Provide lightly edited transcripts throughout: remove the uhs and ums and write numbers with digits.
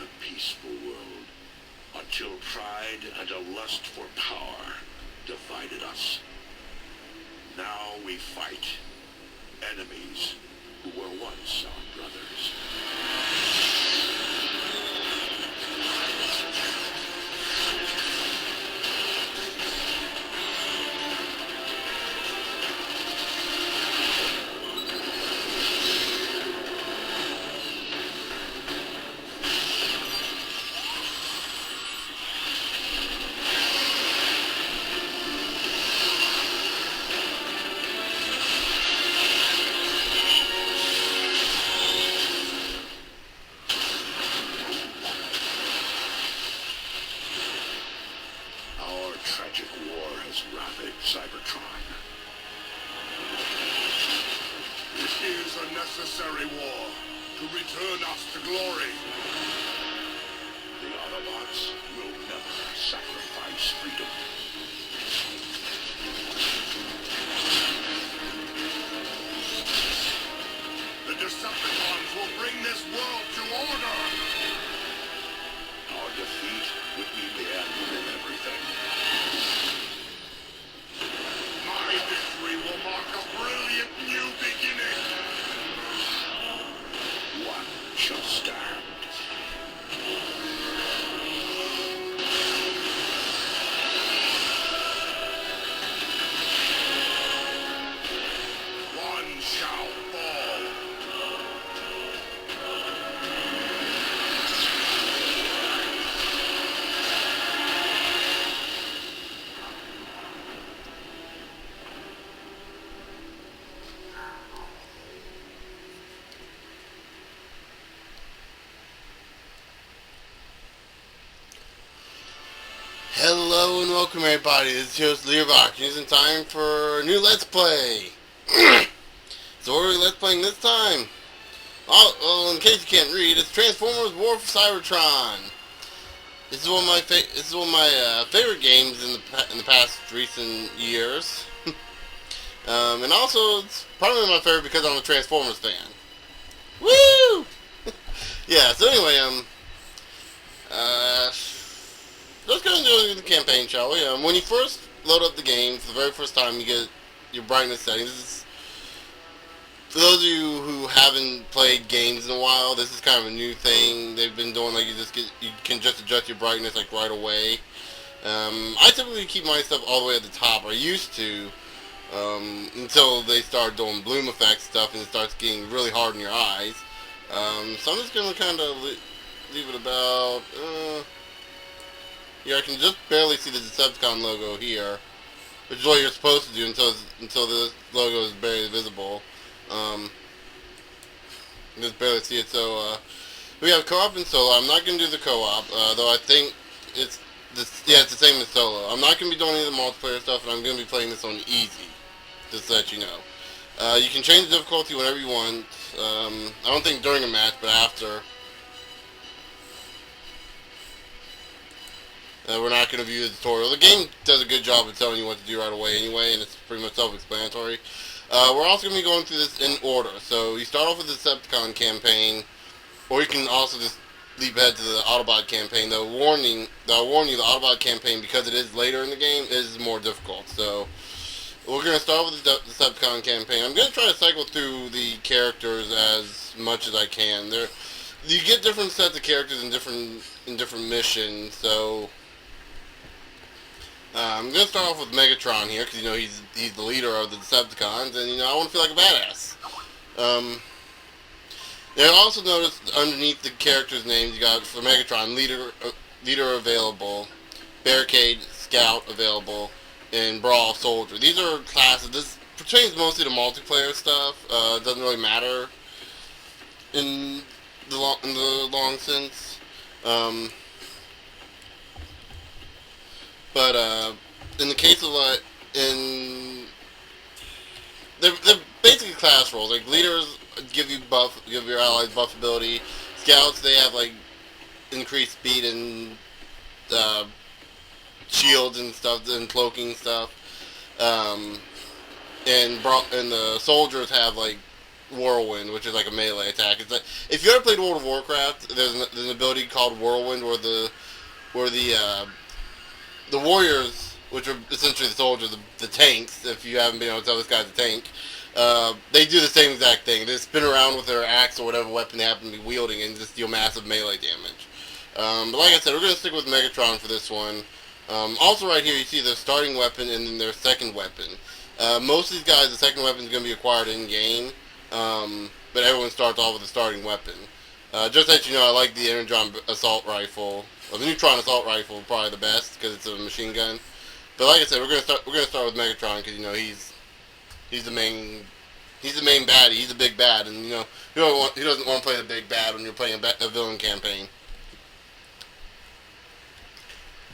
a peaceful world until pride and a lust for power divided us. Now we fight enemies who were once our brothers. Tragic war has ravaged Cybertron. This is a necessary war to return us to glory. The Autobots will never sacrifice freedom. The Decepticons will bring this world to order. Our defeat would mean the end of everything. My victory will mark a brilliant new beginning. One shall stand. One shall fall. Hello and welcome everybody, this is your host Learbach, and it's in time for a new Let's Play. So what are we Let's Playing this time? Well, in case you can't read, it's Transformers War for Cybertron. This is one of my favorite games in the past recent years. And also, it's probably my favorite because I'm a Transformers fan. Woo! Yeah, so anyway, let's go into the campaign, shall we? When you first load up the game, for the very first time, you get your brightness settings. For those of you who haven't played games in a while, this is kind of a new thing they've been doing. Like you can just adjust your brightness like right away. I typically keep my stuff all the way at the top. I used to until they start doing bloom effect stuff and it starts getting really hard in your eyes. So I'm just gonna kind of leave it about. Yeah, I can just barely see the Decepticon logo here, which is what you're supposed to do until the logo is barely visible. Just barely see it. So we have co-op and solo. I'm not gonna do the co-op, though I think it's the same as solo. I'm not gonna be doing any of the multiplayer stuff, and I'm gonna be playing this on easy, just to let you know. You can change the difficulty whenever you want. I don't think during a match, but after. We're not going to view the tutorial. The game does a good job of telling you what to do right away anyway, and it's pretty much self-explanatory. We're also going to be going through this in order. So you start off with the Decepticon campaign, or you can also just leap ahead to the Autobot campaign. I'll warn you, the Autobot campaign, because it is later in the game, is more difficult. So we're going to start with the Decepticon campaign. I'm going to try to cycle through the characters as much as I can. You get different sets of characters in different missions, so I'm going to start off with Megatron here, because, he's the leader of the Decepticons, and, I want to feel like a badass. You'll also notice underneath the characters' names, you got, for Megatron, leader available, Barricade, Scout available, and Brawl, Soldier. These are classes. This pertains mostly to multiplayer stuff. It doesn't really matter in the long sense. But in the case of they're basically class roles. Like leaders give your allies buff ability. Scouts, they have like increased speed and shields and stuff and cloaking stuff. And the soldiers have like Whirlwind, which is like a melee attack. It's like, if you ever played World of Warcraft, there's an ability called Whirlwind where the warriors, which are essentially the soldiers, the tanks, if you haven't been able to tell this guy's a tank, they do the same exact thing. They spin around with their axe or whatever weapon they happen to be wielding and just deal massive melee damage. But like I said, we're going to stick with Megatron for this one. Also right here you see their starting weapon and then their second weapon. Most of these guys, the second weapon is going to be acquired in-game, but everyone starts off with a starting weapon. Just to let you know, I like the Energon assault rifle, or the Neutron assault rifle, probably the best because it's a machine gun. But like I said, we're gonna start with Megatron because you know he's the main baddie. He's the big bad, and you know he doesn't want to play the big bad when you're playing a villain campaign.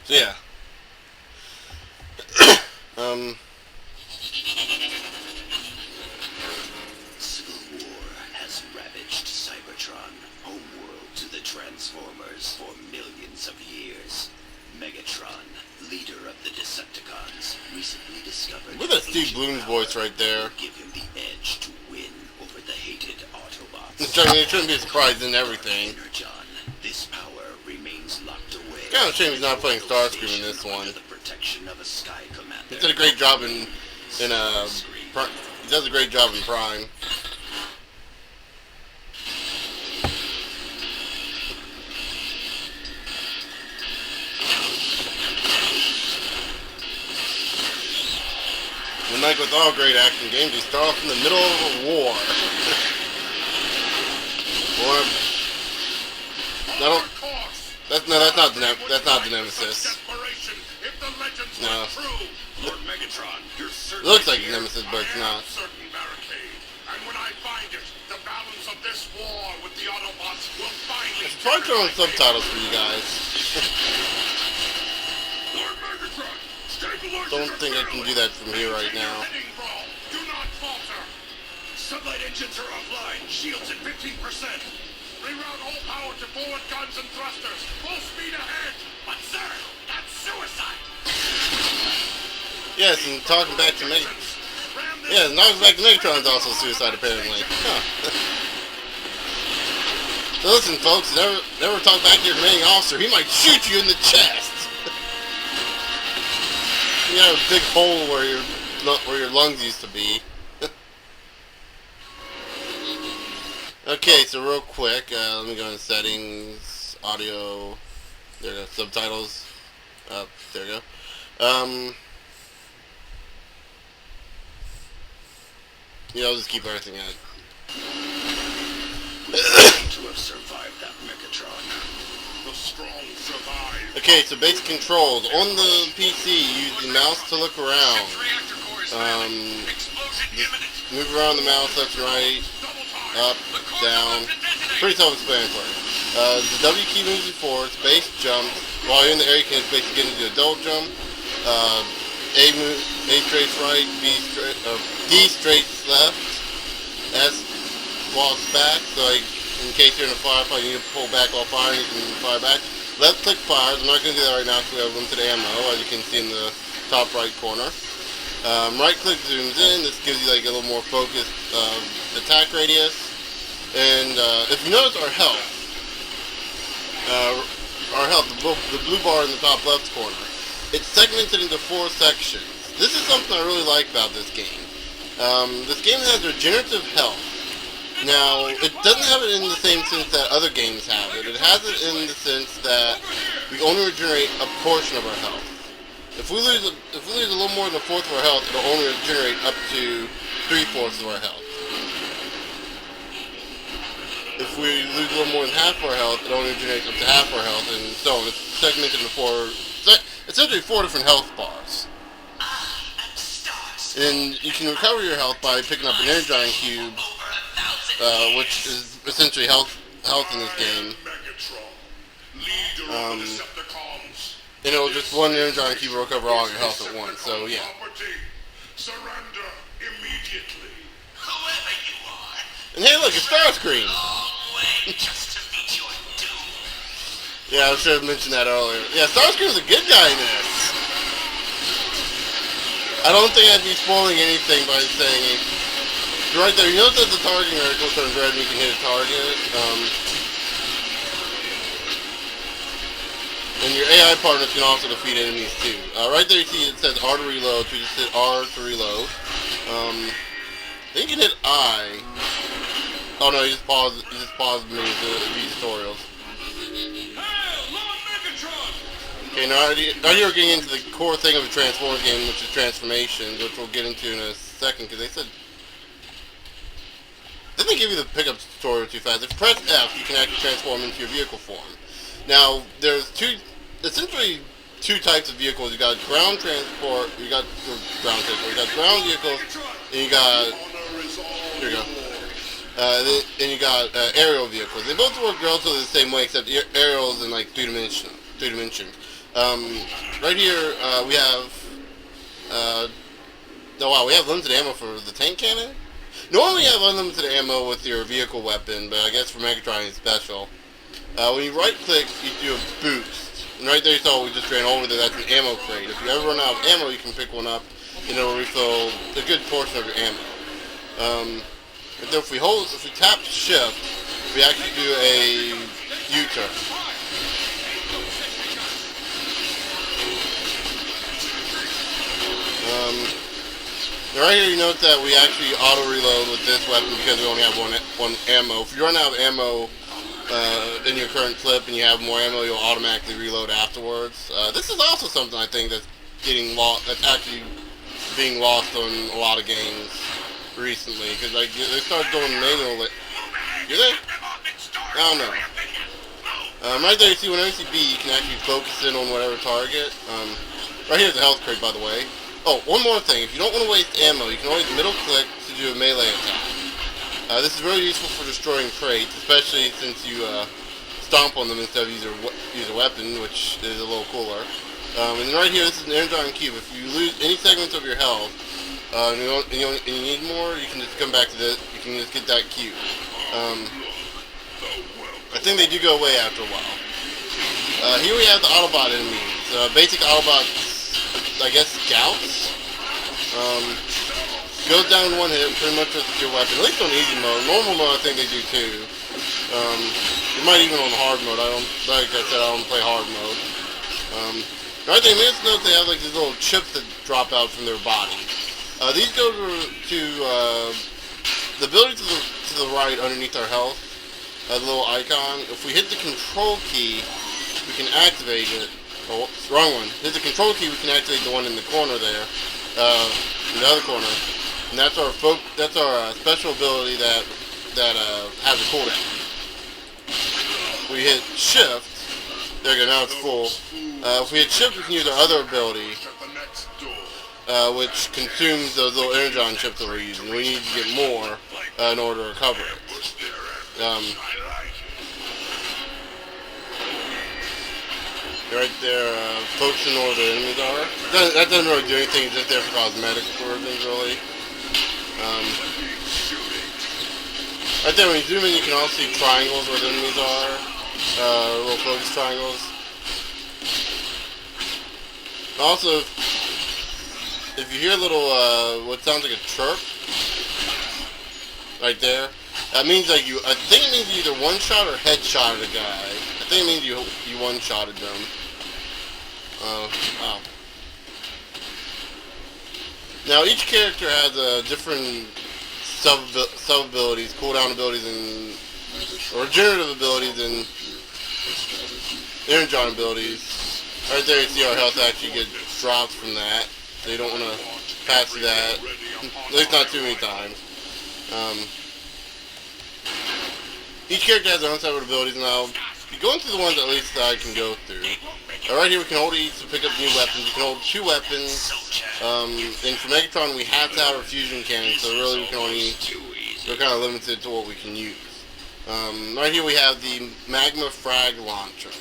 So yeah. Civil war has ravaged Cybertron, homeworld to the Transformers, for millions of years. Megatron, leader of the Decepticons, recently discovered... Look at that Steve Bloom's voice right there. ...give him the edge to win over the hated Autobots. It shouldn't be a surprise in everything. Dark Energon, this power remains locked away. It's kind of a shame he's not playing Starscream in this one. The protection of a sky commander. He did a great job in he does a great job in Prime. And like with all great action games, you start off in the middle of a war. That's not the Nemesis. No. It looks like the Nemesis, but it's not. And when I find it, the balance of this war with the Autobots will finally... I should probably throw in subtitles for you guys. Don't think I can do that from here right now. Do not falter. Sublight engines are offline. Shields at 15%. Reroute all power to forward guns and thrusters. Full speed ahead. But sir, that's suicide. Yes, and talking back to Megatron's also suicide apparently. Huh. So listen, folks, never talk back to your commanding officer. He might shoot you in the chest. You have a big hole where your lungs used to be. Okay, so real quick, let me go into settings, audio. There we go, subtitles. There we go. Yeah, I'll just keep everything at. To have survived that Megatron. The strong survive. Okay, so basic controls. On the PC, use the mouse to look around. Move around the mouse left and right, up, down. Pretty self-explanatory. The W key moves you forward, space jump. While you're in the air, you can basically get into a double jump. A straight right, D straight left, S walks back, so like in case you're in a firefight you need to pull back while firing, you can fire back. Left click fires, I'm not going to do that right now because we have limited ammo, as you can see in the top right corner. Right click zooms in, this gives you like a little more focused attack radius. And if you notice our health, the blue bar in the top left corner, it's segmented into 4 sections. This is something I really like about this game. This game has regenerative health. Now, it doesn't have it in the same sense that other games have it. It has it in the sense that we only regenerate a portion of our health. If we lose a little more than a fourth of our health, it'll only regenerate up to 3/4 of our health. If we lose a little more than half our health, it only regenerates up to half our health, and so on. It's segmented into essentially 4 different health bars. And you can recover your health by picking up an Energon cube, which is essentially health in this game. And it'll just one Energon cube will recover all your health at once. So yeah. Surrender immediately. Whoever you are. And hey, look, it's Starscream. Yeah, I should have mentioned that earlier. Yeah, Starscream's a good guy in this. I don't think I'd be spoiling anything by saying So right there, you notice that the targeting reticle turns red and you can hit a target. And your AI partners can also defeat enemies too. Right there you see it says R to reload, so you just hit R to reload. Then you can hit I. Oh no, you just pause me to these tutorials. Okay, now here we're getting into the core thing of a Transformers game, which is transformations, which we'll get into in a second, because they said... Didn't they give you the pickup tutorial too fast? If you press F, you can actually transform into your vehicle form. Now, there's essentially two types of vehicles. You got ground transport, you got ground vehicles, and you got... Here we go. Then you got aerial vehicles. They both work relatively the same way, except aerials in like three dimensions. Right here we have we have limited ammo for the tank cannon. Normally you have unlimited ammo with your vehicle weapon, but I guess for Megatron it's special. When you right click, you do a boost. And right there you saw we just ran over there, that's an ammo crate. If you ever run out of ammo, you can pick one up and it'll refill a good portion of your ammo. And then if we tap shift, we actually do a U-turn. Right here you notice that we actually auto-reload with this weapon because we only have one ammo. If you run out of ammo in your current clip and you have more ammo, you'll automatically reload afterwards. This is also something I think that's actually being lost on a lot of games recently, because like they started doing manual. You there? I don't know. Right there you see whenever you see B, you can actually focus in on whatever target. Right here's the health crate, by the way. Oh, one more thing. If you don't want to waste ammo, you can always middle click to do a melee attack. This is really useful for destroying crates, especially since you stomp on them instead of use a weapon, which is a little cooler. And then right here, this is an Energon cube. If you lose any segments of your health, and you need more, you can just come back to this. You can just get that cube. I think they do go away after a while. Here we have the Autobot enemies. Basic Autobots, I guess, scouts. Goes down in one hit, pretty much with your weapon. At least on easy mode. Normal mode, I think they do too. You might even on hard mode. Like I said, I don't play hard mode. Right there, you may notice they have like these little chips that drop out from their body. These go to the ability to the right underneath our health. The little icon. If we hit the control key, we can activate it. Oh, wrong one. Hit the control key, we can activate the one in the corner there. In the other corner. And that's our special ability that has a cooldown. We hit shift. There we go. Now it's full. If we hit shift, we can use our other ability, which consumes those little Energon chips that we're using. We need to get more in order to recover it. Right there, focus on where the enemies are. That doesn't really do anything, it's just there for cosmetic reasons, really. Right there, when you zoom in, you can also see triangles where the enemies are. Little focus triangles. Also, if you hear a little, what sounds like a chirp, right there, that means like I think it means you either one-shot or headshotted a guy. I think it means you one-shotted them. Wow. Now each character has different sub-abilities, cooldown abilities, or regenerative abilities, and Energon abilities. Right there you see our health actually gets dropped from that, so you don't want to pass through that, at least not too many times. Each character has their own separate abilities. Now, going through the ones at least that I can go through. Right here we can hold each to pick up new weapons. You can hold 2 weapons. And for Megatron we have to have our fusion cannon, so really we're kind of limited to what we can use. Right here we have the Magma Frag Launcher.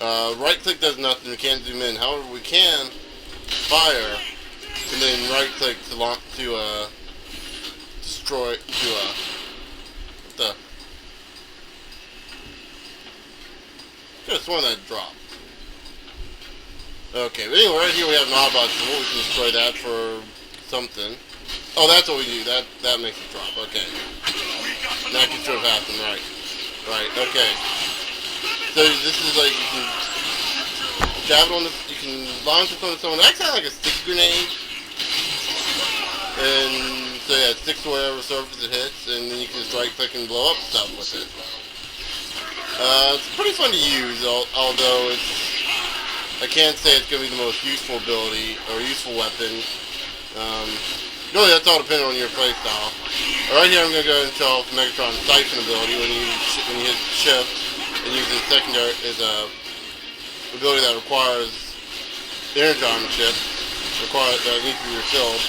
Right click does nothing, we can't zoom in. However, we can fire, and then right click to destroy, what the? I could have sworn that dropped. Okay, but anyway, right here we have an Autobot, so we can destroy that for something. Oh, that's what we do. That makes it drop. Okay. That can sort of happen. Right. Right. Okay. So this is like you can jab it on the. You can launch it on someone. That's kind of like a sticky grenade. And so yeah, it sticks to whatever surface it hits, and then you can just right click and blow up stuff with it. It's pretty fun to use, although I can't say it's going to be the most useful ability or useful weapon. Really, that's all depending on your playstyle. Right here, I'm going to go ahead and show off Megatron's Siphon ability when you hit shift and use the secondary is a ability that requires Energon chip, that needs to be refilled.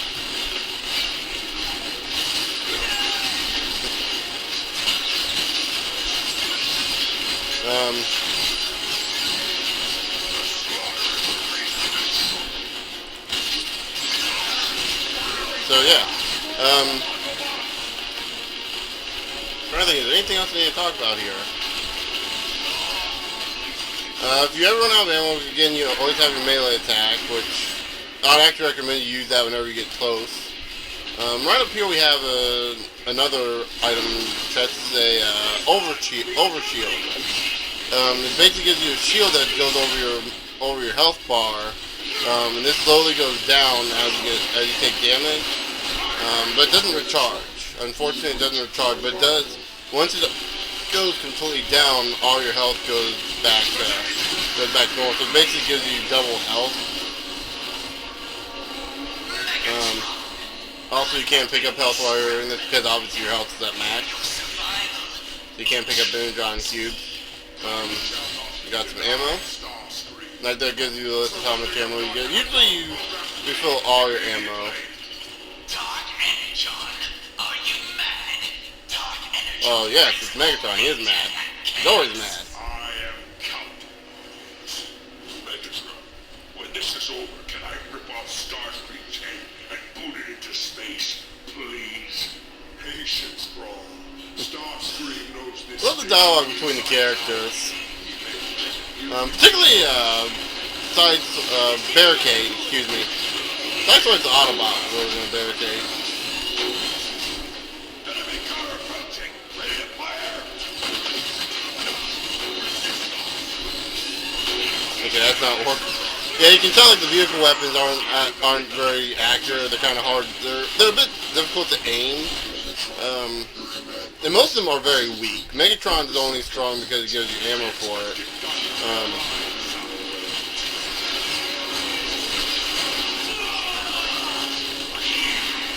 So yeah, trying to think, is there anything else I need to talk about here? If you ever run out of ammo, again, you always have your melee attack, which I'd actually recommend you use that whenever you get close. Right up here we have another item that's a overshield. It basically gives you a shield that goes over your health bar, and this slowly goes down as you take damage. But it doesn't recharge. Unfortunately, it doesn't recharge, but it does. Once it goes completely down, all your health goes back north. So it basically gives you double health. Also, you can't pick up health while you're in this because obviously your health is at max. So you can't pick up Energon cubes. You got some ammo. Right there gives you a list of how much ammo you get. Usually you refill all your ammo. Oh yes, it's Megatron. He is mad. He's always mad. I am Count. Megatron, when this is over, can I rip off Starscream's head and boot it into space, please? Patience, Brawl. Starscream knows this. Love the dialogue between the characters. Particularly, Barricade, excuse me. That's why it's the Autobots rather than Barricade. Enemy cover approaching. Ready to fire. Okay, that's not working. Yeah, you can tell like the vehicle weapons aren't very accurate. They're kind of hard. They're a bit difficult to aim. And most of them are very weak. Megatron's is only strong because it gives you ammo for it.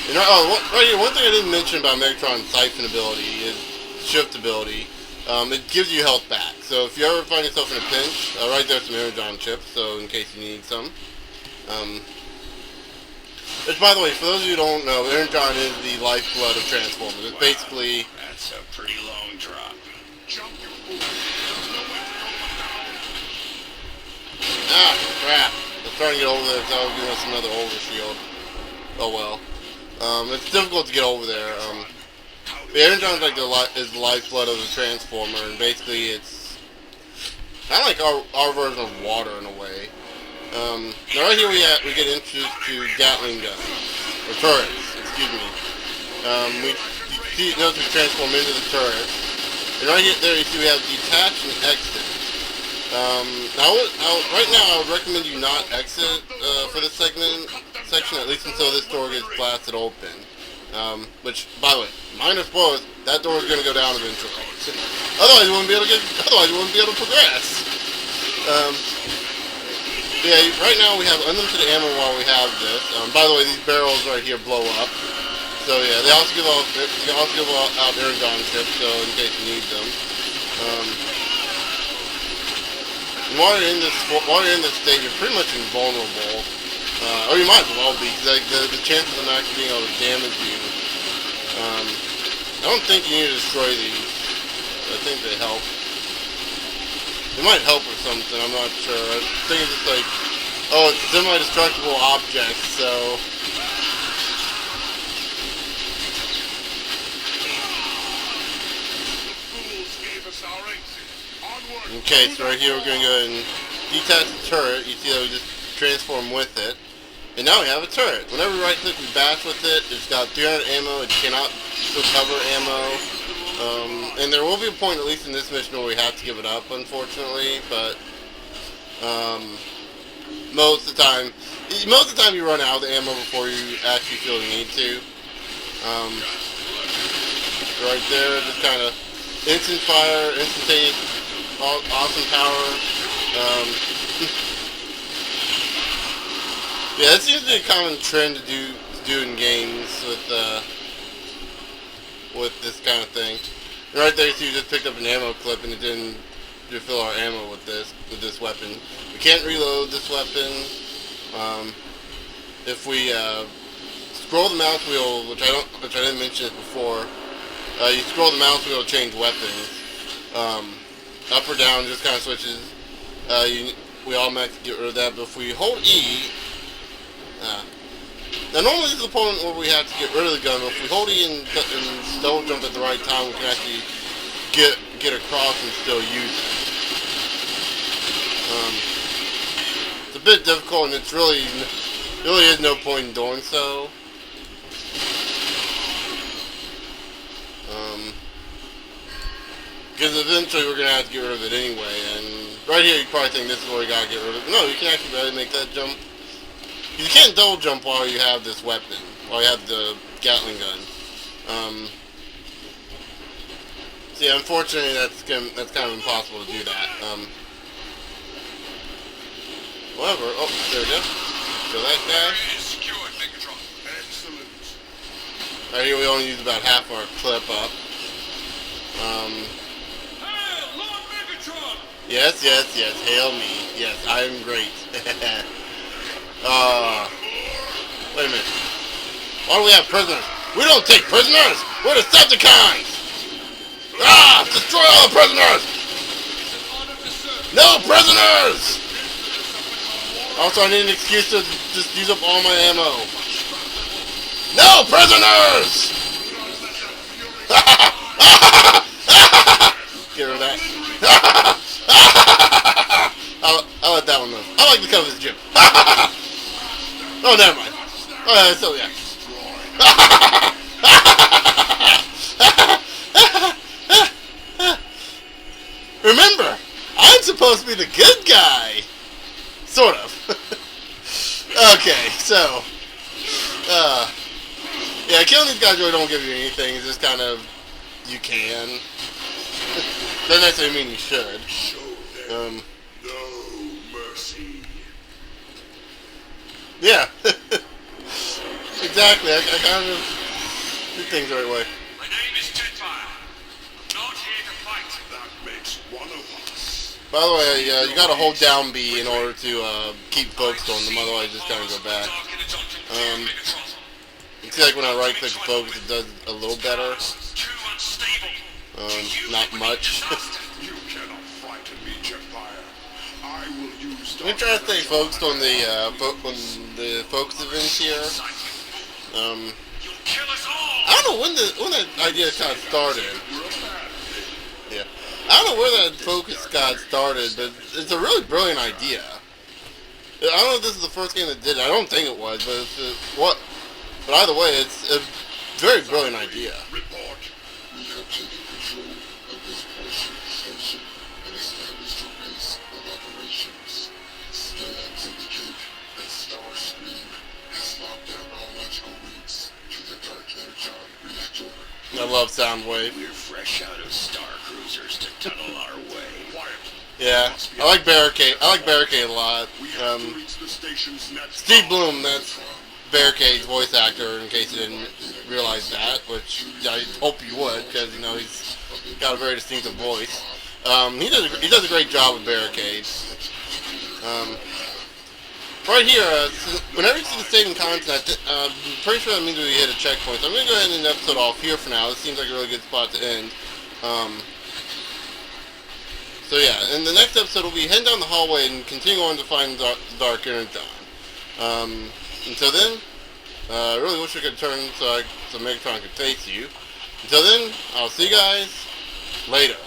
And right here, one thing I didn't mention about Megatron's Siphon ability is shift ability. It gives you health back. So if you ever find yourself in a pinch, right there's some Energon chips, so in case you need some. Which, by the way, for those of you who don't know, Energon is the lifeblood of Transformers. It's basically... That's a pretty long drop. Jump, you fool. There's no way to go down. Ah, crap. I was trying to get over there, so I was giving us another overshield. Oh well. It's difficult to get over there. The Energon is the lifeblood of the Transformer, and basically it's kind of like our version of water in a way. Now right here we get introduced to Gatling guns, or turrets, excuse me. Notice we transform into the turret, and right here there you see we have detach and exit. Right now I would recommend you not exit for this section, at least until this door gets blasted open. Which, by the way, minor spoilers, that door is going to go down eventually. Otherwise, you wouldn't be able to progress. Yeah, right now we have unlimited ammo while we have this. By the way, these barrels right here blow up. So yeah, they also give out Energon chips, so in case you need them. And while you're in this state, you're pretty much invulnerable. Or you might as well be, because like, the chances of them actually being able to damage you. I don't think you need to destroy these. I think they help. They might help or something, I'm not sure. I think it's just like, oh, it's semi-destructible objects, so... Okay, so right here we're going to go ahead and detach the turret. You see that we just transform with it. And now we have a turret. Whenever we right click, we bash with it. It's got 300 ammo. It cannot recover ammo. And there will be a point, at least in this mission, where we have to give it up, unfortunately. But most of the time you run out of the ammo before you actually feel the need to. Right there, just kind of instant fire, instantaneous, awesome power. Yeah, that seems to be a common trend to do in games with this kind of thing. And right there, you see, we just picked up an ammo clip, and it didn't refill our ammo with this weapon. We can't reload this weapon. If we scroll the mouse wheel, which I didn't mention it before, you scroll the mouse wheel to change weapons. Up or down just kind of switches. We automatically get rid of that, but if we hold E, now normally this is the point where we have to get rid of the gun, but if we hold E and double jump at the right time, we can actually get across and still use it. It's a bit difficult, and it's really is no point in doing so. Because eventually we're going to have to get rid of it anyway, and right here you probably think this is where you got to get rid of it. No, you can actually really make that jump. You can't double jump while you have this weapon, while you have the Gatling gun. So yeah, unfortunately that's kind of impossible to do that. However, oh, there we go. So that guy. Right here we only use about half our clip up. Yes, hail me. Yes, I am great. Wait a minute. Why do we have prisoners? We don't take prisoners! We're Decepticons! Destroy all the prisoners! No prisoners! Also, I need an excuse to just use up all my ammo. No prisoners! Get rid of that. I'll let that one live. I like the cover of this gym. Oh, never mind. Oh, so yeah. Remember, I'm supposed to be the good guy. Sort of. Okay, so. Yeah, killing these guys really don't give you anything. It's just kind of, you can. Doesn't necessarily mean you should. No mercy. Yeah. Exactly. I kind of do things the right way. My name is Jetfire. Not here to fight. That makes one of us. By the way, you gotta hold down B in order to keep focused on them, otherwise you just kind of go back. You see, like when I right click the focus, it does a little better. Not much. You cannot frighten me, Jetfire. I will use I'm gonna try to stay focused on the focus events here. I don't know when that idea kind of started. Yeah, I don't know where that focus got started, but it's a really brilliant idea. I don't know if this is the first game that did it. I don't think it was, but what? But either way, it's a very brilliant idea. Report. We have taken control of this portion of the station and established a base of operations. Scans indicate that Starscream has locked down all logical routes to the Dark Energon reactor. I love Soundwave. We're fresh out of Star Cruisers to tunnel our way. Yeah, I like Barricade. I like Barricade a lot. We have to reach the station's next Steve Bloom, that's Barricade's voice actor, in case you didn't realize that, which I hope you would, because, you know, he's got a very distinctive voice. He does a great job with Barricade. Right here, whenever you see the saving content, I'm pretty sure that means we hit a checkpoint, so I'm going to go ahead and end the episode off here for now. This seems like a really good spot to end. So yeah, in the next episode, we'll be heading down the hallway and continue on to find Dark Energon. Until then, I really wish I could turn so Megatron could face you. Until then, I'll see you guys later.